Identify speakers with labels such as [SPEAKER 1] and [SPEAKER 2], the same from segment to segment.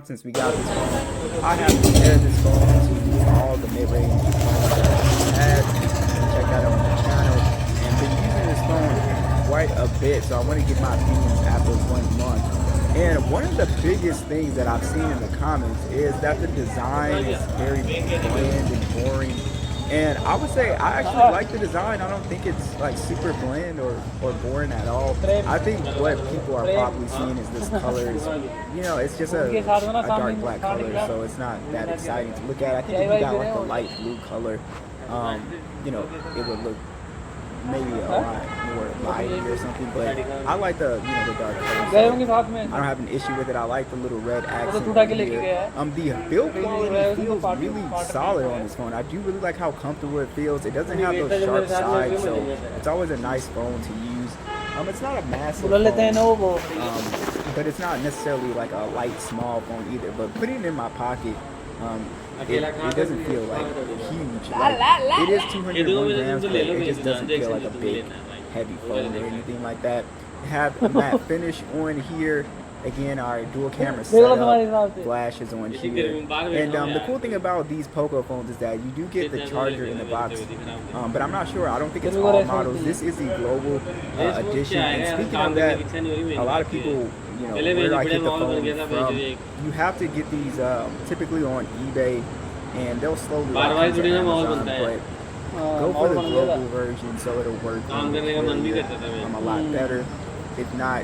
[SPEAKER 1] Since we got this phone, I have compared this phone to all the mid-range phones that I've had. Check that out on the channel, and been using this phone quite a bit. So I want to give my opinions after 1 month. And one of the biggest things that I've seen in the comments is that the design is very bland and boring. And I would say I actually like the design. I don't think it's like super bland or boring at all. I think what people are probably seeing is this color is, it's just a dark black color, so it's not that exciting to look at. I think if you got like a light blue color, it would look maybe a lot more lively or something, but I like the the dark color. So I don't have an issue with it. I like the little red accent here. The build quality feels really solid on this phone. I do really like how comfortable it feels. It doesn't have those sharp sides, so it's always a nice phone to use. It's not a massive phone, but it's not necessarily like a light small phone either. But putting it in my pocket, it doesn't feel like huge. Like, it is 201 grams, but it just doesn't feel like a big, heavy phone or anything like that. Have a matte finish on here. Again, our dual camera setup, flashes on here. And the cool thing about these POCO phones is that you do get the charger in the box, but I'm not sure. I don't think it's all models. This is the global edition. And speaking of that, a lot of people, where I get the phone from, you have to get these typically on eBay, and they'll slowly like Amazon, but go for the global version so it'll work a lot better. If not,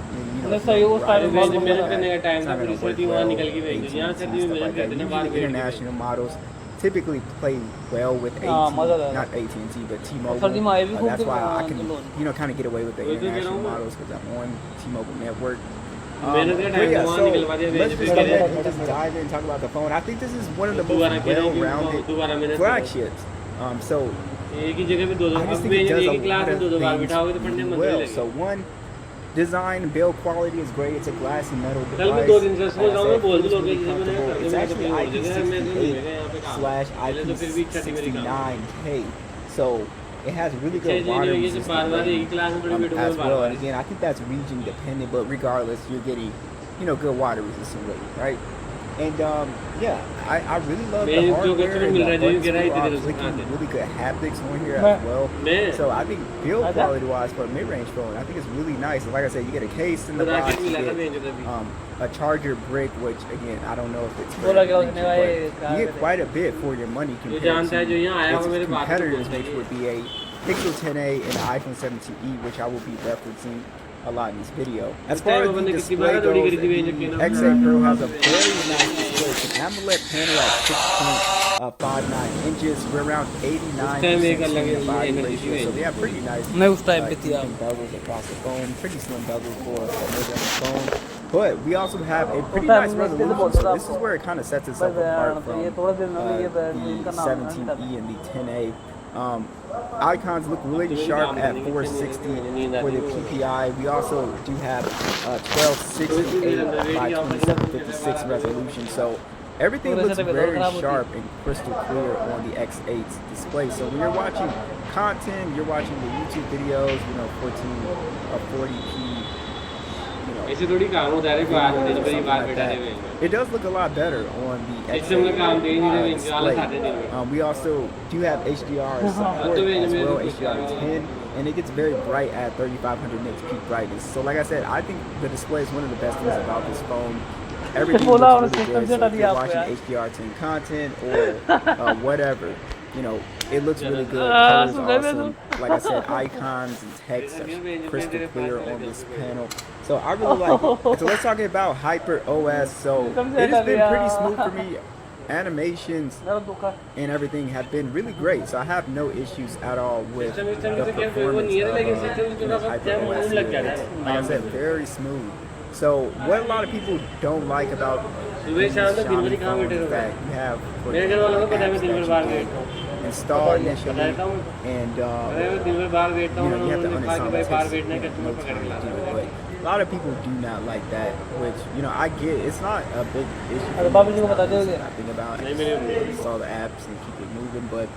[SPEAKER 1] international models typically play well with AT&T, not AT&T, but T-Mobile. That's why I can, kind of get away with the international models because I'm on T-Mobile network. But yeah, so let's just go ahead and just dive in and talk about the phone. I think this is one of the most well-rounded flagships. So I just think it does a lot of things well. So one, design and build quality is great. It's a glassy metal device. It's actually IP68/IP69K. So it has really good water resistance as well. And again, I think that's region dependent, but regardless, you're getting, good water resistant rating, right? And I really love the hardware and the buttons clicking, really good haptics on here as well. So I think build quality wise for a mid-range phone, I think it's really nice. And like I said, you get a case in the box, you get a charger brick, which again, I don't know if it's great, but you get quite a bit for your money compared to its competitors, which would be a Pixel 10a and iPhone 17e, which I will be referencing a lot in this video. As far as the display goes, the X8 Pro has a very nice display. It's an AMOLED panel at 6.59 inches. We're around 89% body ratio, so they have pretty nice bezels across the phone. Pretty slim bezels for a mid-range phone. But we also have a pretty nice resolution, so this is where it kind of sets itself apart from the 17e and the 10a. Icons look really sharp at 460 for the PPI. We also do have 1268 by 2756 resolution, so everything looks very sharp and crystal clear on the X8's display. So when you're watching content, you're watching the YouTube videos, 40p. It does look a lot better on the X8 display. We also do have HDR support as well, HDR10, and it gets very bright at 3500 nits peak brightness. So like I said, I think the display is one of the best things about this phone. Everything looks really good, so if you're watching HDR10 content or whatever, it looks really good. Colors are awesome. Like I said, icons and text are crystal clear on this panel. So I really like it. So let's talk about Hyper OS. So it has been pretty smooth for me. Animations and everything have been really great. So I have no issues at all with the performance of Hyper OS. Like I said, very smooth. So what a lot of people don't like about these Xiaomi phones is that you have install initially, and you have to uninstall it. But a lot of people do not like that, which I get. It's not a big issue. I think about it. Install the apps and keep it moving, but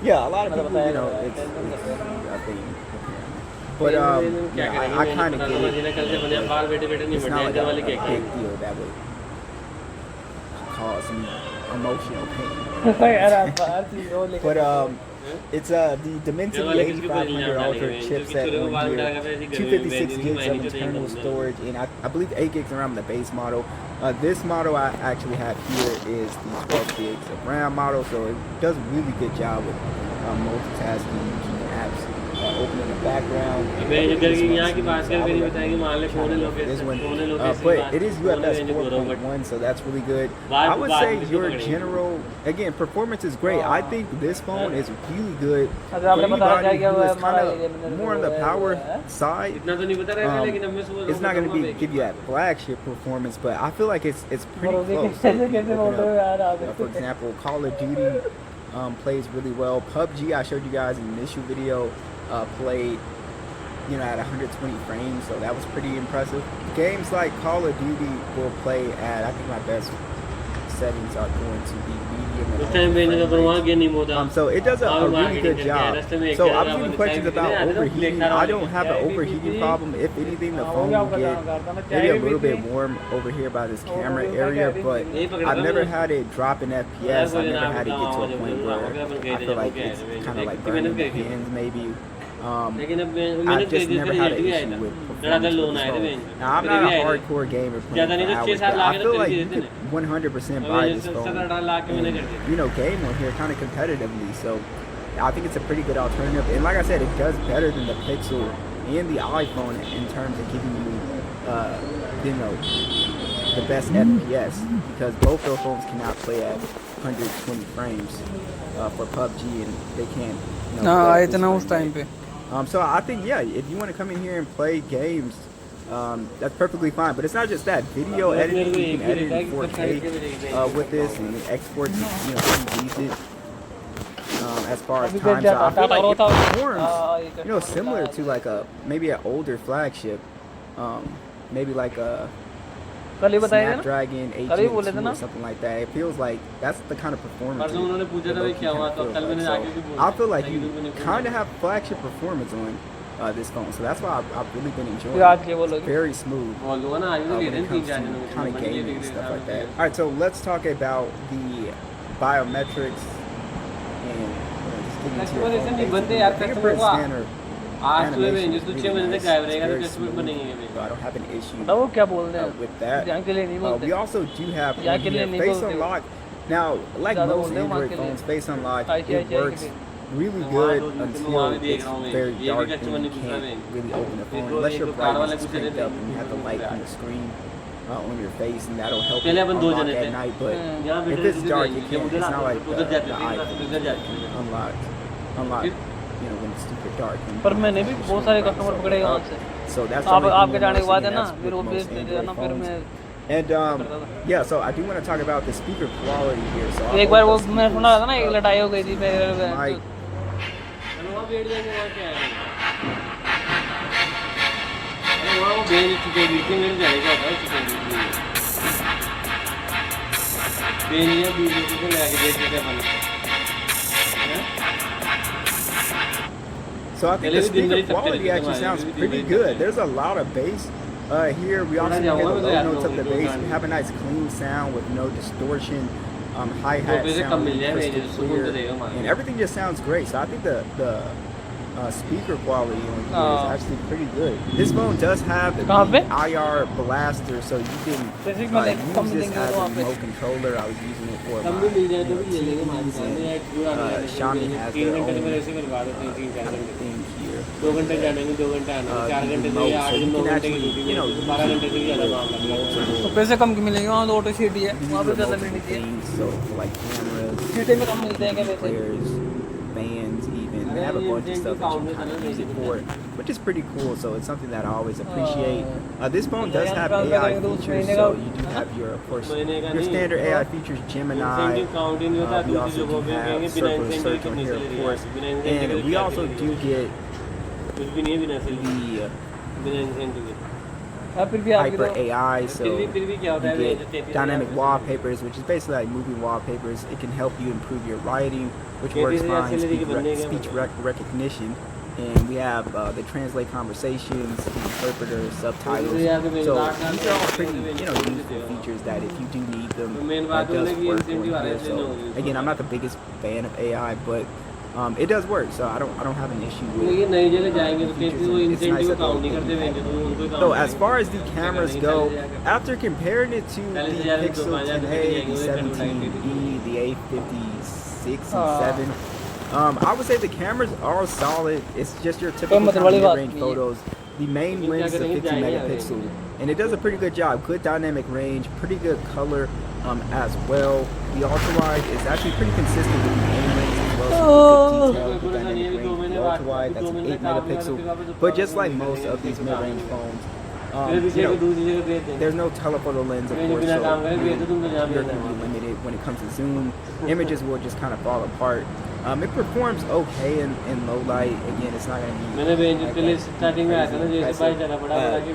[SPEAKER 1] yeah, a lot of people, it's a thing. But I kind of get it. It's not like a big deal that way. cause me emotional pain.
[SPEAKER 2] यार आप हर चीज वो लेके
[SPEAKER 1] But it's the Dimensity 8500 Ultra chipset on here, 256 gigs of internal storage, and I believe 8 gigs around the base model. This model I actually have here is the 12 gigs of RAM model, so it does a really good job with multitasking, keeping apps open in the background. This one, but it is UFS 4.1, so that's really good. I would say your general, again, performance is great. I think this phone is really good for anybody who is kind of more on the power side. It's not going to give you that flagship performance, but I feel like it's pretty close. So for example, Call of Duty plays really well. PUBG, I showed you guys in the initial video, played at 120 frames, so that was pretty impressive. Games like Call of Duty will play at, I think my best settings are going to be medium and so it does a really good job. So I was getting questions about overheating. I don't have an overheating problem. If anything, the phone will get maybe a little bit warm over here by this camera area, but I've never had it drop in FPS. I've never had it get to a point where I feel like it's kind of like burning the hands maybe. I've just never had an issue with performance with this phone. Now, I'm not a hardcore gamer playing for hours, but I feel like you could 100% buy this phone and, game on here kind of competitively. So I think it's a pretty good alternative. And like I said, it does better than the Pixel and the iPhone in terms of giving you, the best FPS, because both those phones cannot play at 120 frames for PUBG, and they can't.
[SPEAKER 2] आए थे ना उस time पे.
[SPEAKER 1] So I think, if you want to come in here and play games, that's perfectly fine. But it's not just that. Video editing, you can edit in 4K with this, and it exports, pretty decent as far as time. So I feel like it performs, similar to like maybe an older flagship, maybe like a Snapdragon 8 or something like that. It feels like that's the kind of performance. I feel like you kind of have flagship performance on this phone, so that's why I've really been enjoying it. It's very smooth when it comes to kind of gaming and stuff like that. All right, so let's talk about the biometrics and just getting into your phone. Fingerprint scanner. Animation is really nice. It's very smooth, so I don't have an issue with that. We also do have Face Unlock. Now, like most Android phones, Face Unlock, it works really good until it's very dark and you can't really open the phone unless your brightness is cranked up and you have the light on the screen on your face, and that'll help you unlock at night. But if it's dark, it can't. It's not like the iPhone. It can unlock. When it's super dark.
[SPEAKER 2] पर मैंने भी बहुत सारे customer पकड़े यहाँ से.
[SPEAKER 1] So that's
[SPEAKER 2] आपके जाने के बाद है ना, फिर वो बेच देते हैं ना, फिर मैं.
[SPEAKER 1] And so I do want to talk about the speaker quality here. So
[SPEAKER 2] एक बार वो मैं सुना था ना, एक लड़ाई हो गई थी मेरे.
[SPEAKER 1] So I think the speaker quality actually sounds pretty good. There's a lot of bass here. We also hear the low notes of the bass. We have a nice clean sound with no distortion. Hi-hat sound crystal clear, and everything just sounds great. So I think the speaker quality on here is actually pretty good. This phone does have the IR blaster, so you can use this as a remote controller. I was using it for my TVs, and Xiaomi has their own thing here. You can actually,
[SPEAKER 2] तो पैसे कम की मिलेंगे वहाँ. तो auto सीटी है वहाँ पे ज़्यादा मिलनी चाहिए.
[SPEAKER 1] So like cameras,
[SPEAKER 2] सीटी में कम मिलते हैं क्या पैसे?
[SPEAKER 1] players, fans, even they have a bunch of stuff that you can kind of use it for, which is pretty cool. So it's something that I always appreciate. This phone does have AI features, so you do have your, of course, your standard AI features, Gemini. We also do have circular search on here, of course, and we also do get the Hyper AI, so you get dynamic wallpapers, which is basically like moving wallpapers. It can help you improve your writing, which works fine, speech recognition, and we have the translate conversations, the interpreter, subtitles. So these are all pretty, useful features that if you do need them, that does work on here. So again, I'm not the biggest fan of AI, but it does work. So I don't have an issue with it. It's nice that so as far as the cameras go, after comparing it to the Pixel 10a, the 17e, the A56 and 7, I would say the cameras are solid. It's just your typical mid-range photos. The main lens is a 50 megapixel, and it does a pretty good job. Good dynamic range, pretty good color as well. The ultra-wide is actually pretty consistent with the main lens as well. So good detail, good dynamic range. The ultra-wide, that's an 8 megapixel. But just like most of these mid-range phones, there's no telephoto lens, of course, so you're going to be limited when it comes to zoom. Images will just kind of fall apart. It performs okay in low light. Again, it's not going to be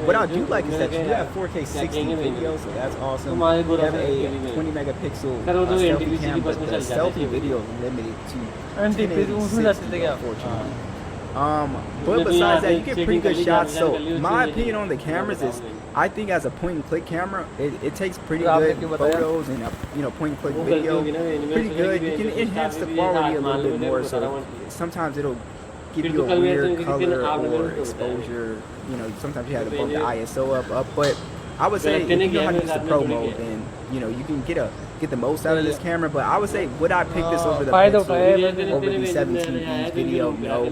[SPEAKER 1] what I do like is that you have 4K 60 video, so that's awesome. You have a 20 megapixel selfie cam, but the selfie video is limited to 1080 unfortunately. But besides that, you get pretty good shots. So my opinion on the cameras is, I think as a point-and-click camera, it takes pretty good photos and point-and-click video, pretty good. You can enhance the quality a little bit more, so sometimes it'll give you a weird color or exposure. Sometimes you have to bump the ISO up. But I would say if you know how to use the pro mode, then you can get the most out of this camera. But I would say, would I pick this over the Pixel, over the 17e video? No.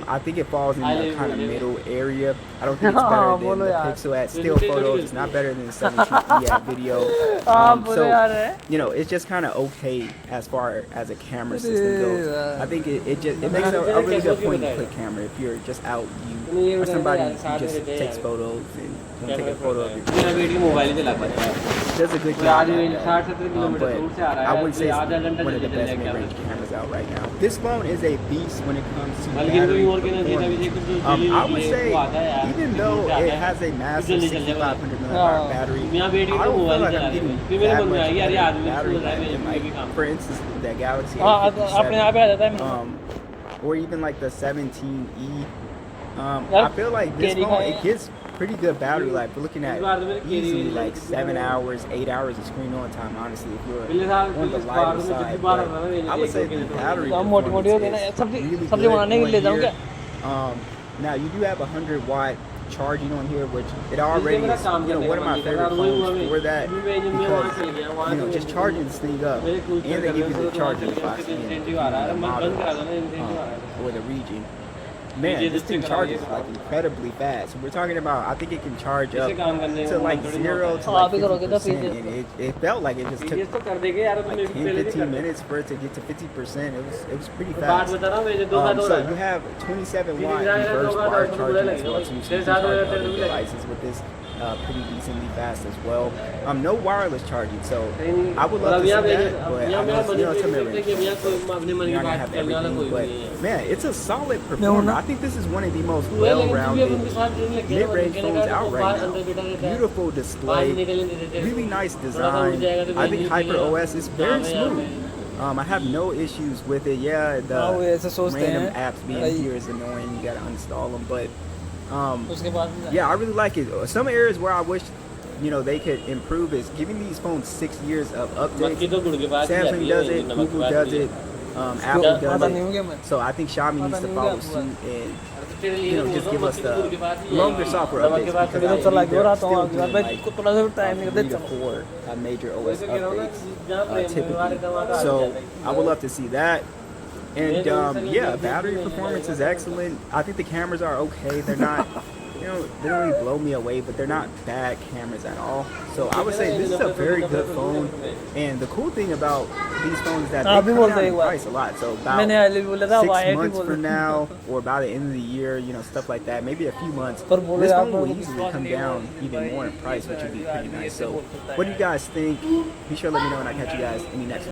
[SPEAKER 1] I think it falls in the kind of middle area. I don't think it's better than the Pixel at still photos. It's not better than the 17e at video. So it's just kind of okay as far as a camera system goes. I think it makes a really good point-and-click camera if you're just out, you or somebody who just takes photos and take a photo of your does a good job. But I would say it's one of the best mid-range cameras out right now. This phone is a beast when it comes to battery performance. I would say, even though it has a massive 6,500 milliamp battery, I don't feel like I'm getting that much battery life than, like, for instance, the Galaxy A57, or even like the 17e. I feel like this phone, it gets pretty good battery life. We're looking at easily like 7 hours, 8 hours of screen on time, honestly, if you're on the lighter side. But I would say the battery performance is really good on here. Now, you do have 100-watt charging on here, which it already is, one of my favorite phones for that, because, just charging this thing up, and they give you the charging box, the model, or the region. Man, this thing charges like incredibly fast. We're talking about, I think it can charge up to like 0 to like 50%, and it felt like it just took like 10-15 minutes for it to get to 50%. It was pretty fast. So you have 27-watt reverse bar charging as well, so you can charge other devices with this pretty decently fast as well. No wireless charging, so I would love to see that, but I know it's a mid-range, you're not gonna have everything. But man, it's a solid performer. I think this is one of the most well-rounded mid-range phones out right now. Beautiful display, really nice design. I think HyperOS is very smooth. I have no issues with it. Yeah, the random apps being here is annoying. You gotta uninstall them, but yeah, I really like it. Some areas where I wish they could improve is giving these phones 6 years of updates. Samsung does it, Google does it, Apple does it. So I think Xiaomi needs to follow suit and just give us the longer software updates, because I believe they're still doing like 3 to 4 major OS updates typically. So I would love to see that. And yeah, battery performance is excellent. I think the cameras are okay. They're not, they don't really blow me away, but they're not bad cameras at all. So I would say this is a very good phone. And the cool thing about these phones is that they come down in price a lot. So about 6 months from now, or by the end of the year, stuff like that, maybe a few months, this phone will easily come down even more in price, which would be pretty nice. So what do you guys think? Be sure to let me know, and I'll catch you guys in the next one.